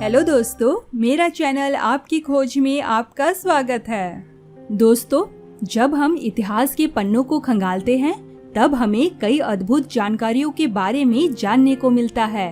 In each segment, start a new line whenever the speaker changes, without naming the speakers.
Hello दोस्तों, मेरा channel आपकी खोज में आपका स्वागत है। दोस्तों, जब हम इतिहास के पन्नों को खंगालते हैं तब हमें कई अद्भुत जानकारियों के बारे में जानने को मिलता है।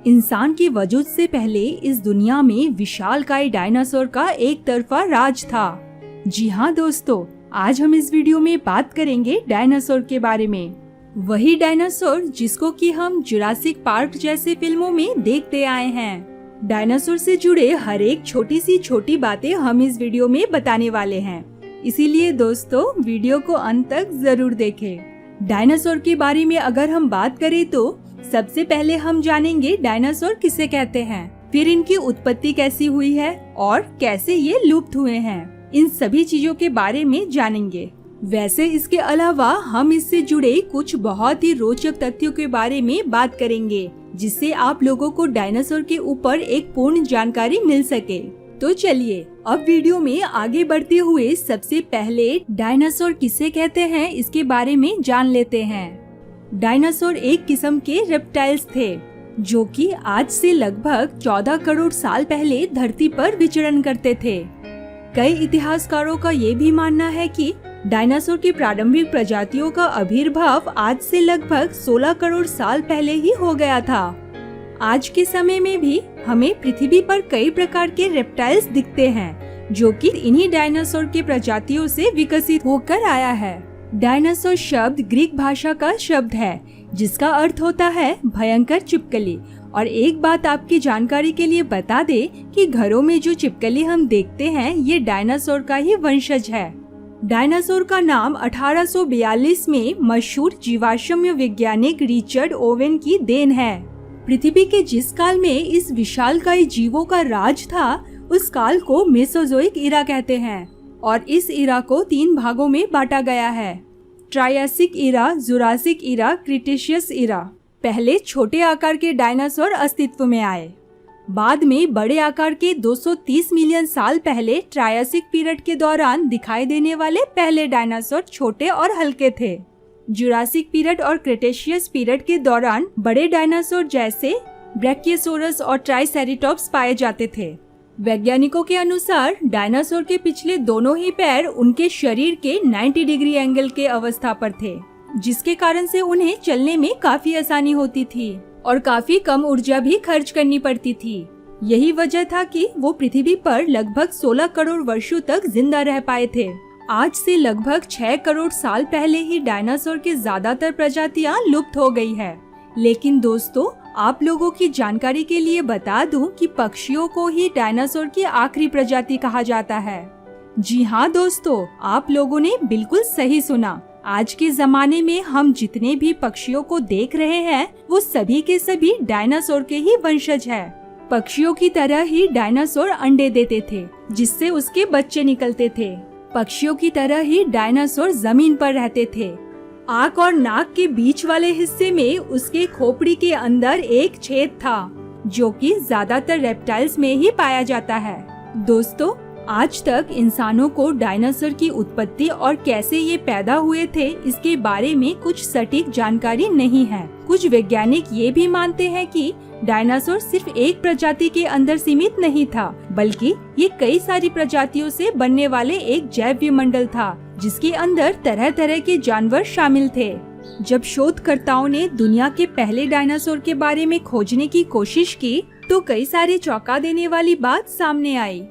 इंसान के वजूद से पहले इस दुनिया में विशालकाय डायनासोर का एक तरफा राज था। जी हाँ दोस्तों, आज हम इस वीडियो में बात करेंगे डायनासोर के बारे में। वही डायनासोर जिसको कि हम जुरासिक पार्क जैसे फिल्मों में देखते आए हैं। डायनासोर से जुड़े हर एक छोटी बातें हम इस वीडियो में बताने वाले हैं, इसीलिए दोस्तों वीडियो को अंत तक जरूर देखें। डायनासोर के बारे में अगर हम बात करें तो सबसे पहले हम जानेंगे डायनासोर किसे कहते हैं, फिर इनकी उत्पत्ति कैसी हुई है और कैसे ये लुप्त हुए हैं। इन सभी चीजों के बारे में जानेंगे। वैसे इसके अलावा हम इससे जुड़े कुछ बहुत ही रोचक तथ्यों के बारे में बात करेंगे, जिससे आप लोगों को डायनासोर के ऊपर एक पूर्ण जानकारी मिल सके। तो चलिए अब वीडियो में आगे बढ़ते हुए सबसे पहले डायनासोर किसे कहते हैं इसके बारे में जान लेते हैं। डायनासोर एक किस्म के रेप्टाइल्स थे जो कि आज से लगभग 14 करोड़ साल पहले धरती पर विचरण करते थे। कई इतिहासकारों का ये भी मानना है कि डायनासोर की प्रारंभिक प्रजातियों का आविर्भाव आज से लगभग 16 करोड़ साल पहले ही हो गया था। आज के समय में भी हमें पृथ्वी पर कई प्रकार के रेप्टाइल्स दिखते हैं जो कि इन्हीं डायनासोर के प्रजातियों से विकसित होकर आया है। डायनासोर शब्द ग्रीक भाषा का शब्द है जिसका अर्थ होता है भयंकर छिपकली। और एक बात आपकी जानकारी के लिए बता दे कि घरों में जो छिपकली हम देखते हैं ये डायनासोर का ही वंशज है। डायनासोर का नाम 1842 में मशहूर जीवाश्म वैज्ञानिक रिचर्ड ओवेन की देन है। पृथ्वी के जिस काल में इस विशालकाय जीवों का राज था उस काल को मेसोजोइक इरा कहते हैं और इस इरा को 3 भागों में बांटा गया है, ट्रायसिक इरा, जुरासिक इरा, क्रिटेशियस इरा। पहले छोटे आकार के डायनासोर अस्तित्व में आए, बाद में बड़े आकार के 230 मिलियन साल पहले ट्रायसिक पीरियड के दौरान दिखाई देने वाले पहले डायनासोर छोटे और हल्के थे। जुरासिक पीरियड और क्रेटेशियस पीरियड के दौरान बड़े डायनासोर जैसे ब्रैकियोसोरस और ट्राइसेरेटॉप्स पाए जाते थे। वैज्ञानिकों के अनुसार डायनासोर के पिछले दोनों ही पैर उनके शरीर के 90 डिग्री एंगल के अवस्था पर थे, जिसके कारण से उन्हें चलने में काफी आसानी होती थी और काफी कम ऊर्जा भी खर्च करनी पड़ती थी। यही वजह था कि वो पृथ्वी पर लगभग 16 करोड़ वर्षों तक जिंदा रह पाए थे। आज से लगभग 6 करोड़ साल पहले ही डायनासोर की ज्यादातर प्रजातियां लुप्त हो गई है। लेकिन दोस्तों, आप लोगों की जानकारी के लिए बता दूं कि पक्षियों को ही डायनासोर की आखिरी प्रजाति कहा जाता है। जी हाँ दोस्तों, आप लोगों ने बिल्कुल सही सुना। आज के जमाने में हम जितने भी पक्षियों को देख रहे हैं वो सभी के सभी डायनासोर के ही वंशज है। पक्षियों की तरह ही डायनासोर अंडे देते थे जिससे उसके बच्चे निकलते थे। पक्षियों की तरह ही डायनासोर जमीन पर रहते थे। आंख और नाक के बीच वाले हिस्से में उसके खोपड़ी के अंदर एक छेद था जो कि ज्यादातर रेप्टाइल्स में ही पाया जाता है। दोस्तों, आज तक इंसानों को डायनासोर की उत्पत्ति और कैसे ये पैदा हुए थे इसके बारे में कुछ सटीक जानकारी नहीं है। कुछ वैज्ञानिक ये भी मानते हैं कि डायनासोर सिर्फ एक प्रजाति के अंदर सीमित नहीं था, बल्कि ये कई सारी प्रजातियों से बनने वाले एक जैव विमंडल था जिसके अंदर तरह तरह के जानवर शामिल थे। जब शोधकर्ताओं ने दुनिया के पहले डायनासोर के बारे में खोजने की कोशिश की तो कई सारी चौंका देने वाली बात सामने आई।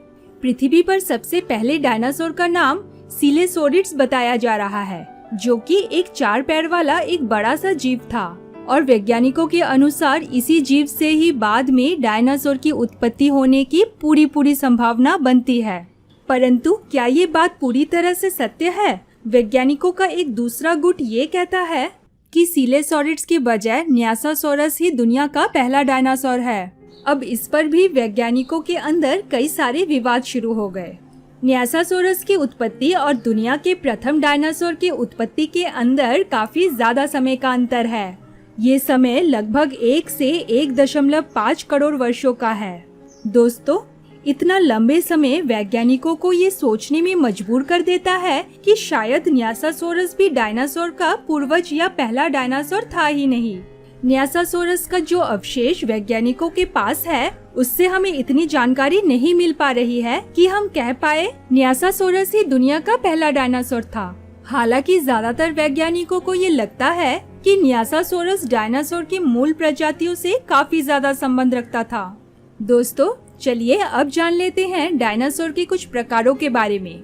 पृथ्वी पर सबसे पहले डायनासोर का नाम सिलेसोरिड्स बताया जा रहा है जो कि एक 4 पैर वाला एक बड़ा सा जीव था और वैज्ञानिकों के अनुसार इसी जीव से ही बाद में डायनासोर की उत्पत्ति होने की पूरी संभावना बनती है। परंतु क्या ये बात पूरी तरह से सत्य है? वैज्ञानिकों का एक दूसरा गुट ये कहता है कि सिलेसोरिड्स के बजाय न्यासासोरस ही दुनिया का पहला डायनासोर है। अब इस पर भी वैज्ञानिकों के अंदर कई सारे विवाद शुरू हो गए। न्यासासोरस की उत्पत्ति और दुनिया के प्रथम डायनासोर की उत्पत्ति के अंदर काफी ज्यादा समय का अंतर है। ये समय लगभग 1 से 1.5 करोड़ वर्षों का है। दोस्तों, इतना लंबे समय वैज्ञानिकों को ये सोचने में मजबूर कर देता है कि शायद न्यासासोरस भी डायनासोर का पूर्वज या पहला डायनासोर था ही नहीं। न्यासासोरस का जो अवशेष वैज्ञानिकों के पास है उससे हमें इतनी जानकारी नहीं मिल पा रही है कि हम कह पाए न्यासासोरस ही दुनिया का पहला डायनासोर था। हालांकि ज्यादातर वैज्ञानिकों को ये लगता है कि न्यासासोरस डायनासोर की मूल प्रजातियों से काफी ज्यादा संबंध रखता था। दोस्तों चलिए अब जान लेते हैं डायनासोर के कुछ प्रकारों के बारे में।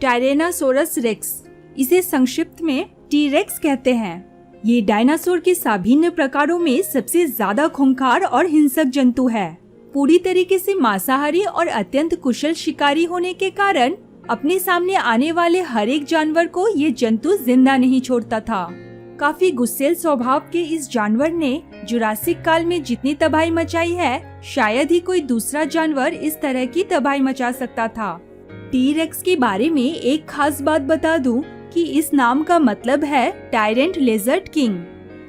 टायरेनासोरस रेक्स, इसे संक्षिप्त में टी-रेक्स कहते हैं। ये डायनासोर के सभी प्रकारों में सबसे ज्यादा खूंखार और हिंसक जंतु है। पूरी तरीके से मांसाहारी और अत्यंत कुशल शिकारी होने के कारण अपने सामने आने वाले हर एक जानवर को ये जंतु जिंदा नहीं छोड़ता था। काफी गुस्सैल स्वभाव के इस जानवर ने जुरासिक काल में जितनी तबाही मचाई है, शायद ही कोई दूसरा जानवर इस तरह की तबाही मचा सकता था। टी-रेक्स के बारे में एक खास बात बता दूं कि इस नाम का मतलब है टायरेंट लेजर्ड किंग।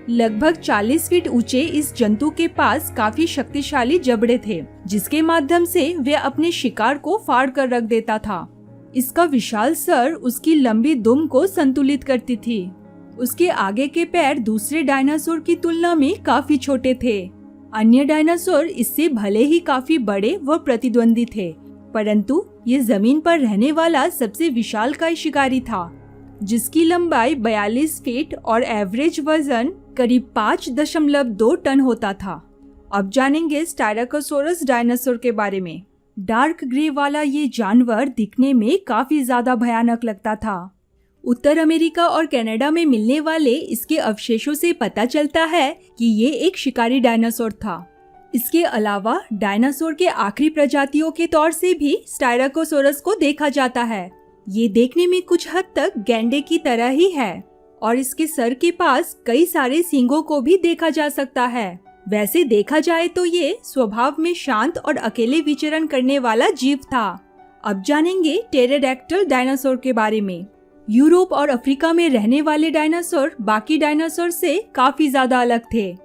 लगभग 40 फीट ऊंचे इस जंतु के पास काफी शक्तिशाली जबड़े थे, जिसके माध्यम से वे अपने शिकार को फाड़ कर रख देता था। इसका विशाल सर उसकी लंबी दुम को संतुलित करती थी। उसके आगे के पैर दूसरे डायनासोर की तुलना में काफी छोटे थे। अन्य डायनासोर इससे भले ही काफी बड़े व प्रतिद्वंदी थे, परंतु ये जमीन पर रहने वाला सबसे विशालकाय शिकारी था, जिसकी लंबाई 42 फीट और एवरेज वजन करीब 5.2 टन होता था। अब जानेंगे स्टायराकोसोरस डायनासोर के बारे में। डार्क ग्रे वाला ये जानवर दिखने में काफी ज्यादा भयानक लगता था। उत्तर अमेरिका और कनाडा में मिलने वाले इसके अवशेषों से पता चलता है कि ये एक शिकारी डायनासोर था। इसके अलावा डायनासोर के आखिरी प्रजातियों के तौर से भी स्टायराकोसोरस को देखा जाता है। ये देखने में कुछ हद तक गैंडे की तरह ही है और इसके सर के पास कई सारे सींगों को भी देखा जा सकता है। वैसे देखा जाए तो ये स्वभाव में शांत और अकेले विचरण करने वाला जीव था। अब जानेंगे टेराडैक्टल डायनासोर के बारे में। यूरोप और अफ्रीका में रहने वाले डायनासोर बाकी डायनासोर से काफी ज्यादा अलग थे।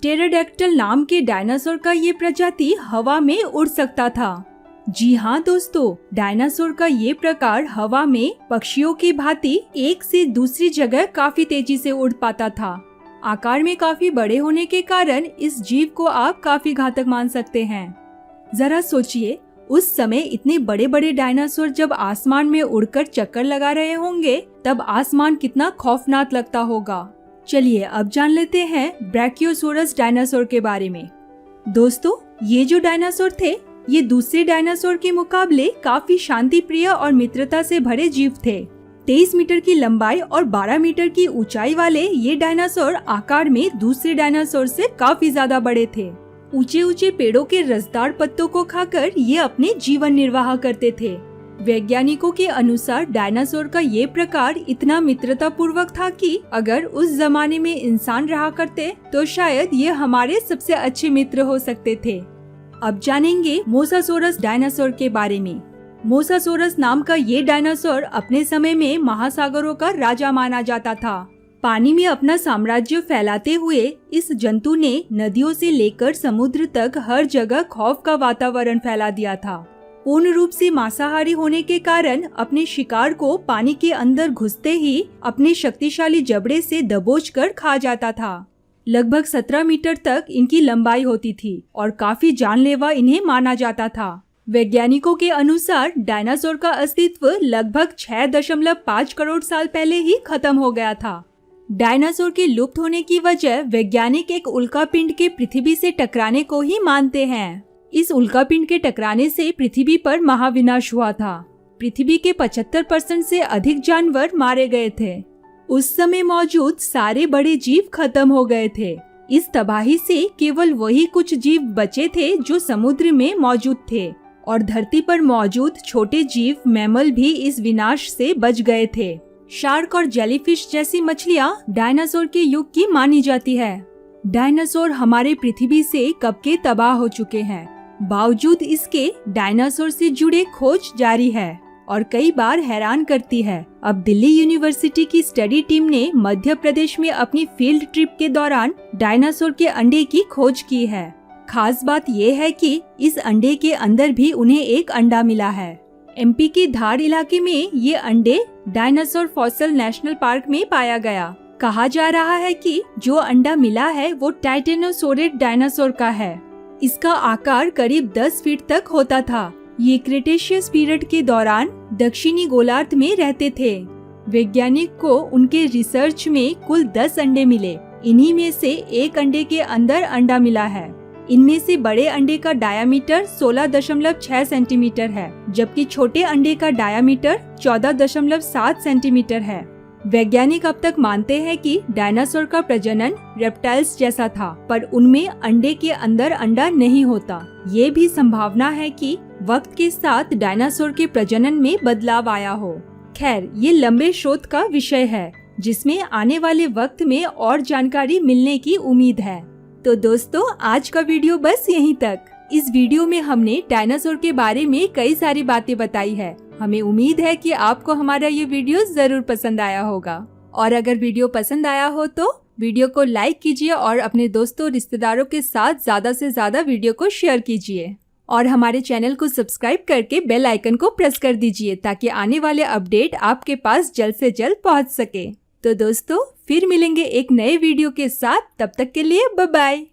टेराडैक्टल नाम के डायनासोर का ये प्रजाति हवा में उड़ सकता था। जी हाँ दोस्तों, डायनासोर का ये प्रकार हवा में पक्षियों की भांति एक से दूसरी जगह काफी तेजी से उड़ पाता था। आकार में काफी बड़े होने के कारण इस जीव को आप काफी घातक मान सकते हैं। जरा सोचिए, उस समय इतने बड़े बड़े डायनासोर जब आसमान में उड़कर चक्कर लगा रहे होंगे, तब आसमान कितना खौफनाक लगता होगा। चलिए अब जान लेते हैं ब्रैकियोसोरस डायनासोर के बारे में। दोस्तों ये जो डायनासोर थे, ये दूसरे डायनासोर के मुकाबले काफी शांति प्रिय और मित्रता से भरे जीव थे। 23 मीटर की लंबाई और 12 मीटर की ऊंचाई वाले ये डायनासोर आकार में दूसरे डायनासोर से काफी ज्यादा बड़े थे। ऊंचे ऊंचे पेड़ों के रसदार पत्तों को खाकर ये अपने जीवन निर्वाह करते थे। वैज्ञानिकों के अनुसार डायनासोर का ये प्रकार इतना मित्रता पूर्वक था कि अगर उस जमाने में इंसान रहा करते तो शायद ये हमारे सबसे अच्छे मित्र हो सकते थे। अब जानेंगे मोसासोरस डायनासोर के बारे में। मोसासोरस नाम का ये डायनासोर अपने समय में महासागरों का राजा माना जाता था। पानी में अपना साम्राज्य फैलाते हुए इस जंतु ने नदियों से लेकर समुद्र तक हर जगह खौफ का वातावरण फैला दिया था। पूर्ण रूप से मांसाहारी होने के कारण अपने शिकार को पानी के अंदर घुसते ही अपने शक्तिशाली जबड़े से दबोच कर खा जाता था। लगभग 17 मीटर तक इनकी लंबाई होती थी और काफी जानलेवा इन्हें माना जाता था। वैज्ञानिकों के अनुसार डायनासोर का अस्तित्व लगभग 6.5 करोड़ साल पहले ही खत्म हो गया था। डायनासोर के लुप्त होने की वजह वैज्ञानिक एक उल्कापिंड के पृथ्वी से टकराने को ही मानते हैं। इस उल्कापिंड के टकराने से पृथ्वी पर महाविनाश हुआ था। पृथ्वी के 75% से अधिक जानवर मारे गए थे। उस समय मौजूद सारे बड़े जीव खत्म हो गए थे। इस तबाही से केवल वही कुछ जीव बचे थे जो समुद्र में मौजूद थे और धरती पर मौजूद छोटे जीव मैमल भी इस विनाश से बच गए थे। शार्क और जेलीफिश जैसी मछलियां डायनासोर के युग की मानी जाती है। डायनासोर हमारे पृथ्वी से कब के तबाह हो चुके हैं, बावजूद इसके डायनासोर से जुड़े खोज जारी है और कई बार हैरान करती है। अब दिल्ली यूनिवर्सिटी की स्टडी टीम ने मध्य प्रदेश में अपनी फील्ड ट्रिप के दौरान डायनासोर के अंडे की खोज की है। खास बात यह है कि इस अंडे के अंदर भी उन्हें एक अंडा मिला है। एमपी के धार इलाके में ये अंडे डायनासोर फॉसिल नेशनल पार्क में पाया गया। कहा जा रहा है कि जो अंडा मिला है वो टाइटेनोसोरिड डायनासोर का है। इसका आकार करीब 10 फीट तक होता था। ये क्रेटेशियस पीरियड के दौरान दक्षिणी गोलार्ध में रहते थे। वैज्ञानिक को उनके रिसर्च में कुल 10 अंडे मिले। इन्हीं में से एक अंडे के अंदर अंडा मिला है। इनमें से बड़े अंडे का डायामीटर 16.6 सेंटीमीटर है, जबकि छोटे अंडे का डायामीटर 14.7 सेंटीमीटर है। वैज्ञानिक अब तक मानते हैं कि डायनासोर का प्रजनन रेप्टाइल्स जैसा था, पर उनमें अंडे के अंदर अंडा नहीं होता। ये भी संभावना है कि वक्त के साथ डायनासोर के प्रजनन में बदलाव आया हो। खैर, ये लंबे शोध का विषय है, जिसमें आने वाले वक्त में और जानकारी मिलने की उम्मीद है। तो दोस्तों, आज का वीडियो बस यहीं तक। इस वीडियो में हमने डायनासोर के बारे में कई सारी बातें बताई है। हमें उम्मीद है कि आपको हमारा ये वीडियो जरूर पसंद आया होगा। और अगर वीडियो पसंद आया हो तो वीडियो को लाइक कीजिए और अपने दोस्तों रिश्तेदारों के साथ ज्यादा से ज्यादा वीडियो को शेयर कीजिए। और हमारे चैनल को सब्सक्राइब करके बेल आइकन को प्रेस कर दीजिए, ताकि आने वाले अपडेट आपके पास जल्द से जल्द पहुंच सके। तो दोस्तों, फिर मिलेंगे एक नए वीडियो के साथ। तब तक के लिए बाय बाय।